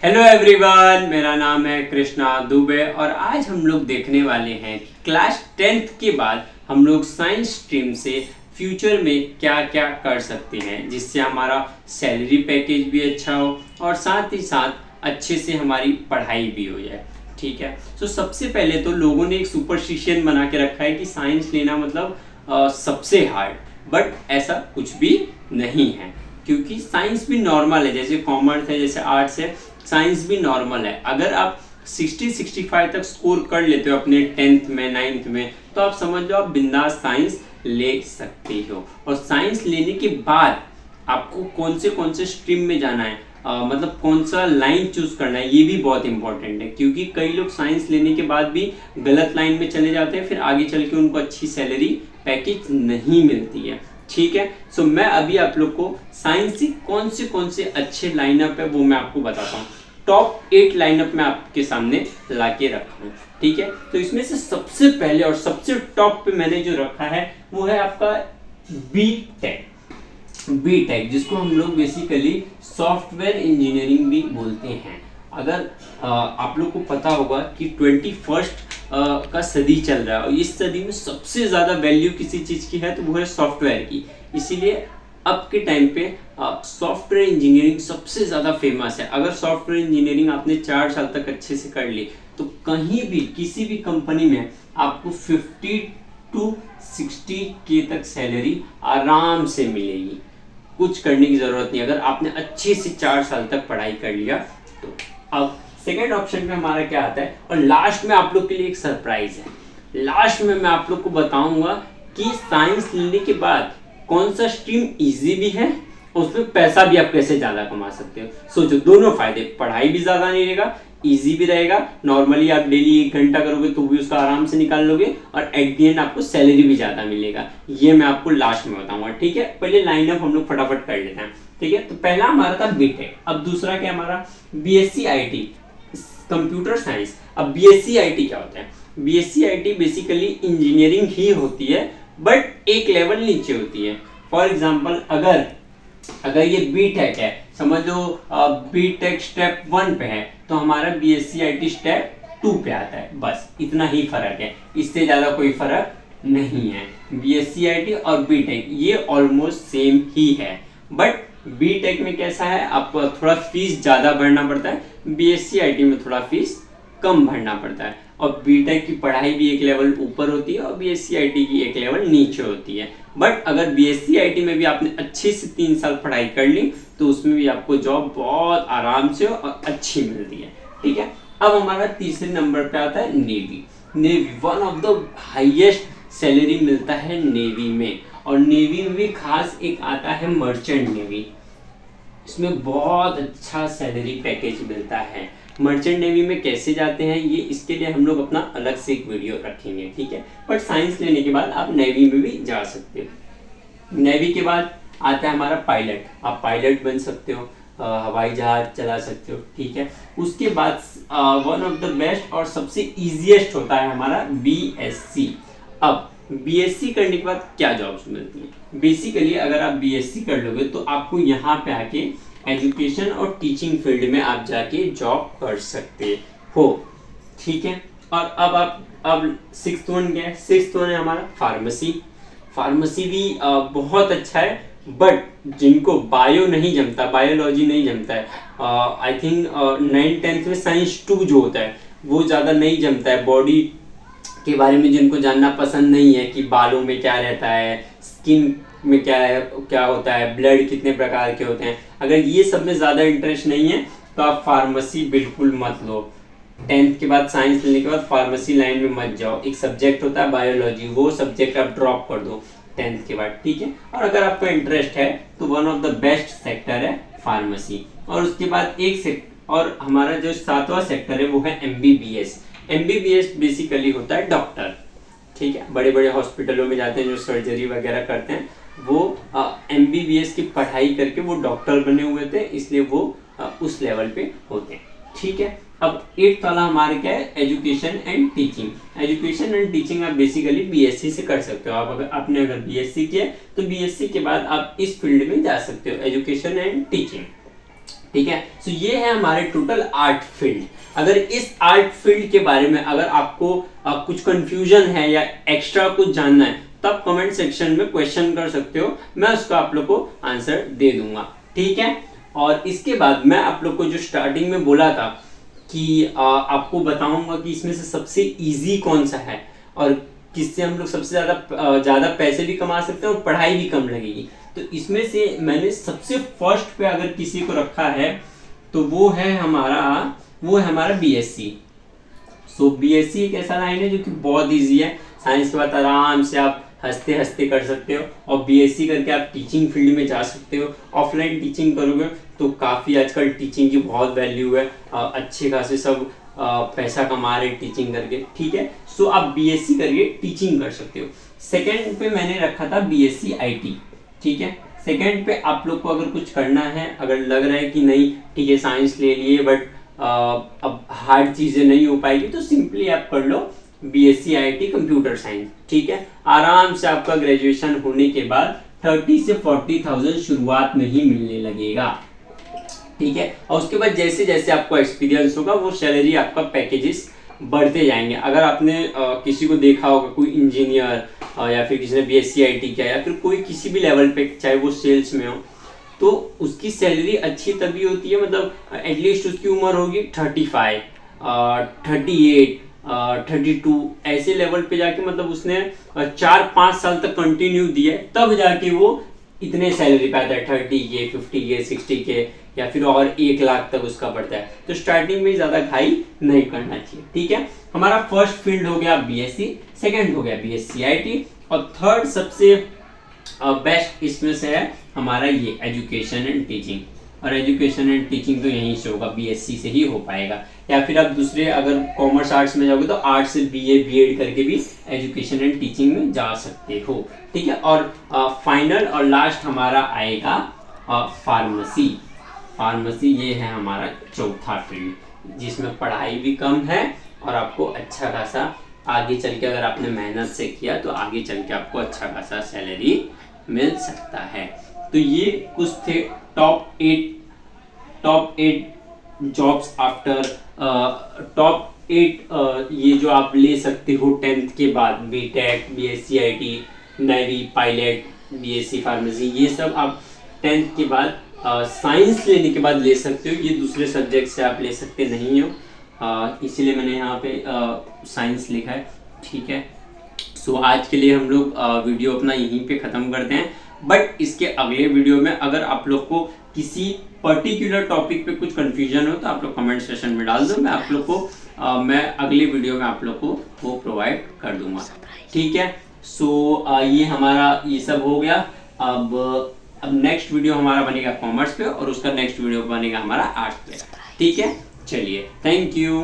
Hello everyone, मेरा नाम है कृष्णा दुबे और आज हम लोग देखने वाले हैं कि क्लास 10th के बाद हम लोग साइंस स्ट्रीम से फ्यूचर में क्या क्या कर सकते हैं जिससे हमारा सैलरी पैकेज भी अच्छा हो और साथ ही साथ अच्छे से हमारी पढ़ाई भी हो जाए। ठीक है, तो सबसे पहले तो लोगों ने एक सुपरस्टिशन बना के रखा है कि साइंस लेना मतलब सबसे हार्ड, बट ऐसा कुछ भी नहीं है क्योंकि साइंस भी नॉर्मल है। जैसे कॉमर्स है, जैसे आर्ट्स है, साइंस भी नॉर्मल है। अगर आप 60-65 तक स्कोर कर लेते हो अपने 10th में 9th में, तो आप समझ लो आप बिंदास साइंस ले सकते हो। और साइंस लेने के बाद आपको कौन से स्ट्रीम में जाना है, मतलब कौन सा लाइन चूज करना है, ये भी बहुत इंपॉर्टेंट है क्योंकि कई लोग साइंस लेने के बाद भी गलत लाइन में चले जाते हैं, फिर आगे चल के उनको अच्छी सैलरी पैकेज नहीं मिलती है। ठीक है, सो मैं अभी आप लोग को साइंस से कौन से अच्छे लाइनअप है वो मैं आपको बताता हूँ। टॉप 8 लाइनअप मैं आपके सामने लाके रखा हूँ। ठीक है, तो इसमें से सबसे पहले और सबसे टॉप पे मैंने जो रखा है वो है आपका बी टेक, जिसको हम लोग बेसिकली सॉफ्टवेयर इंजीनियरिंग भी बोलते हैं। अगर आप लोग को पता होगा कि 21st का सदी चल रहा है और इस सदी में सबसे ज़्यादा वैल्यू किसी चीज़ की है तो वो है सॉफ्टवेयर की। इसीलिए अब के टाइम पे सॉफ्टवेयर इंजीनियरिंग सबसे ज़्यादा फेमस है। अगर सॉफ्टवेयर इंजीनियरिंग आपने 4 साल तक अच्छे से कर ली तो कहीं भी किसी भी कंपनी में आपको 50 to 60K तक सैलरी आराम से मिलेगी। कुछ करने की ज़रूरत नहीं अगर आपने अच्छे से 4 साल तक पढ़ाई कर लिया तो। अब सेकेंड ऑप्शन में हमारा क्या आता है, और लास्ट में आप लोग के लिए एक सरप्राइज है। लास्ट में मैं आप लोग को बताऊंगा कि साइंस लेने के बाद कौन सा स्ट्रीम इजी भी है और उसमें पैसा भी आप कैसे ज्यादा कमा सकते हो। सोचो, दोनों फायदे, पढ़ाई भी ज्यादा नहीं रहेगा, इजी भी रहेगा। नॉर्मली आप डेली 1 घंटा करोगे तो भी उसका आराम से निकाल लोगे और एट द एंड आपको सैलरी भी ज्यादा मिलेगा। ये मैं आपको लास्ट में बताऊंगा। ठीक है, पहले लाइनअप हम लोग फटाफट कर लेते हैं। ठीक है, तो पहला हमारा था बीटेक। अब दूसरा क्या हमारा बीएससी आईटी कंप्यूटर साइंस। अब बीएससी आईटी क्या होता है? बीएससी आईटी बेसिकली इंजीनियरिंग ही होती है बट एक लेवल नीचे होती है। फॉर एग्जांपल अगर ये बीटेक है, समझ लो बीटेक स्टेप 1 पे है तो हमारा बीएससी आईटी स्टेप 2 पे आता है। बस इतना ही फर्क है, इससे ज्यादा कोई फर्क नहीं है। बीएससी आईटी और बीटेक ये ऑलमोस्ट सेम ही है, बट बीटेक में कैसा है, आपको थोड़ा फीस ज्यादा भरना पड़ता है, बीएससी आईटी में थोड़ा फीस कम भरना पड़ता है। और बीटेक की पढ़ाई भी एक लेवल ऊपर होती है और बीएससी आईटी की एक लेवल नीचे होती है। बट अगर बीएससी आईटी में भी आपने अच्छे से 3 साल पढ़ाई कर ली तो उसमें भी आपको जॉब बहुत आराम से और अच्छी मिलती है। ठीक है, अब हमारा तीसरे नंबर पे आता है navy. One of the highest salary मिलता है नेवी में, और नेवी में भी खास एक आता है मर्चेंट नेवी। इसमें बहुत अच्छा सैलरी पैकेज मिलता है। मर्चेंट नेवी में कैसे जाते हैं ये, इसके लिए हम लोग अपना अलग से एक वीडियो रखेंगे। ठीक है, बट साइंस लेने के बाद आप नेवी में भी जा सकते हो। नेवी के बाद आता है हमारा पायलट। आप पायलट बन सकते हो, हवाई जहाज चला सकते हो। ठीक है, उसके बाद वन ऑफ द बेस्ट और सबसे इजीएस्ट होता है हमारा बीएससी। अब बीएससी करने के बाद क्या जॉब्स मिलती है? बेसिकली अगर आप बीएससी कर लोगे तो आपको यहाँ पे आके एजुकेशन और टीचिंग फील्ड में आप जाके जॉब कर सकते हो। ठीक है, और अब 6th वन क्या है? 6th वन है हमारा फार्मेसी भी बहुत अच्छा है, बट जिनको बायोलॉजी नहीं जमता है, आई थिंक 9th-10th में साइंस 2 जो होता है वो ज़्यादा नहीं जमता है। बॉडी के बारे में जिनको जानना पसंद नहीं है कि बालों में क्या रहता है, स्किन में क्या होता है, ब्लड कितने प्रकार के होते हैं, अगर ये सब में ज़्यादा इंटरेस्ट नहीं है तो आप फार्मेसी बिल्कुल मत लो। 10th के बाद साइंस लेने के बाद फार्मेसी लाइन में मत जाओ। एक सब्जेक्ट होता है बायोलॉजी, वो सब्जेक्ट आप ड्रॉप कर दो 10th के बाद। ठीक है, और अगर आपको इंटरेस्ट है तो one of the best sector है फार्मेसी। और उसके बाद और हमारा जो 7वां सेक्टर है वो है एमबीबीएस। एमबीबीएस बेसिकली होता है डॉक्टर। ठीक है, बड़े बड़े हॉस्पिटलों में जाते हैं जो सर्जरी वगैरह करते हैं, वो एमबीबीएस की पढ़ाई करके वो डॉक्टर बने हुए थे, इसलिए वो उस लेवल पे होते हैं। ठीक है, अब 8th वाला हमारे क्या है? Education and teaching. Education and teaching आप बेसिकली बीएससी से कर सकते हो। आपने अगर बीएससी किया तो बीएससी के बाद आप इस फील्ड में जा सकते हो, एजुकेशन एंड टीचिंग। ठीक है। सो ये है हमारे टोटल आर्ट फील्ड। अगर इस आर्ट फील्ड के बारे में अगर आपको कुछ कंफ्यूजन है या एक्स्ट्रा कुछ जानना है, तब कमेंट सेक्शन में क्वेश्चन कर सकते हो, मैं उसका आप लोग को आंसर दे दूंगा, ठीक है। और इसके बाद मैं आप लोग को जो स्टार्टिंग में बोला था कि आपको बताऊंगा कि इसमें से सबसे इजी कौन सा है और किससे हम लोग सबसे ज्यादा पैसे भी कमा सकते हैं और पढ़ाई भी कम लगेगी। तो इसमें से मैंने सबसे फर्स्ट पे अगर किसी को रखा है तो वो है हमारा बीएससी। सो बीएससी एक ऐसा लाइन है जो कि बहुत इजी है, साइंस के बाद आराम से आप हंसते हंसते कर सकते हो और बीएससी करके आप टीचिंग फील्ड में जा सकते हो। ऑफलाइन टीचिंग करोगे तो काफ़ी आजकल टीचिंग की बहुत वैल्यू है, अच्छे खासे सब पैसा कमा रहे टीचिंग करके, ठीक है। सो आप बीएससी करके टीचिंग कर सकते हो। सेकेंड पे मैंने रखा था बीएससी आईटी, ठीक है। सेकेंड पे आप लोग को अगर कुछ करना है, अगर लग रहा है कि नहीं ठीक है साइंस ले लिए बट अब हार्ड चीज़ें नहीं हो पाएगी, तो सिंपली आप कर लो बीएससी आईटी कंप्यूटर साइंस, ठीक है। आराम से आपका ग्रेजुएशन होने के बाद 30 से 40,000 शुरुआत में ही मिलने लगेगा, ठीक है। और उसके बाद जैसे जैसे आपको एक्सपीरियंस होगा वो सैलरी आपका पैकेजेस बढ़ते जाएंगे। अगर आपने किसी को देखा होगा, कोई इंजीनियर या फिर किसी ने बीएससी आईटी किया या फिर कोई किसी भी लेवल पे, चाहे वो सेल्स में हो, तो उसकी सैलरी अच्छी तभी होती है, मतलब एटलीस्ट उसकी उम्र होगी 35, 38, 32 ऐसे लेवल पे जाके, मतलब उसने 4-5 साल तक कंटिन्यू दिया है, तब जाके वो इतने सैलरी पाता है, 30 के, 50 के, 60 के या फिर और 1 लाख तक उसका बढ़ता है। तो स्टार्टिंग में ज्यादा घाई नहीं करना चाहिए, ठीक है। हमारा फर्स्ट फील्ड हो गया बीएससी, सेकंड हो गया बीएससी आईटी और थर्ड सबसे बेस्ट इसमें से है हमारा ये एजुकेशन एंड टीचिंग। और एजुकेशन एंड टीचिंग तो यहीं से होगा, बीएससी से ही हो पाएगा। या फिर आप दूसरे अगर कॉमर्स आर्ट्स में जाओगे तो आर्ट्स से बीए बीएड करके भी एजुकेशन एंड टीचिंग में जा सकते हो, ठीक है। और फाइनल और लास्ट हमारा आएगा फार्मेसी। फार्मेसी ये है हमारा चौथा फील्ड, जिसमें पढ़ाई भी कम है और आपको अच्छा खासा आगे चल के, अगर आपने मेहनत से किया तो आगे चल के आपको अच्छा खासा सैलरी मिल सकता है। तो ये कुछ थे टॉप 8 जॉब्स आफ्टर टॉप 8 ये जो आप ले सकते हो 10th के बाद, BTech, BSc IT, navy, pilot, BSc pharmacy, ये सब आप 10th के बाद साइंस लेने के बाद ले सकते हो। ये दूसरे सब्जेक्ट से आप ले सकते नहीं हो, इसीलिए मैंने यहाँ पे साइंस लिखा है, ठीक है। सो आज के लिए हम लोग वीडियो अपना यहीं पे ख़त्म करते हैं। बट इसके अगले वीडियो में अगर आप लोग को किसी पर्टिकुलर टॉपिक पे कुछ कंफ्यूजन हो तो आप लोग कमेंट सेक्शन में डाल दो, मैं आप लोग को मैं अगले वीडियो में आप लोग को वो प्रोवाइड कर दूंगा, ठीक है। सो ये हमारा ये सब हो गया। अब नेक्स्ट वीडियो हमारा बनेगा कॉमर्स पे और उसका नेक्स्ट वीडियो बनेगा हमारा आर्ट्स पे, ठीक है। चलिए, थैंक यू।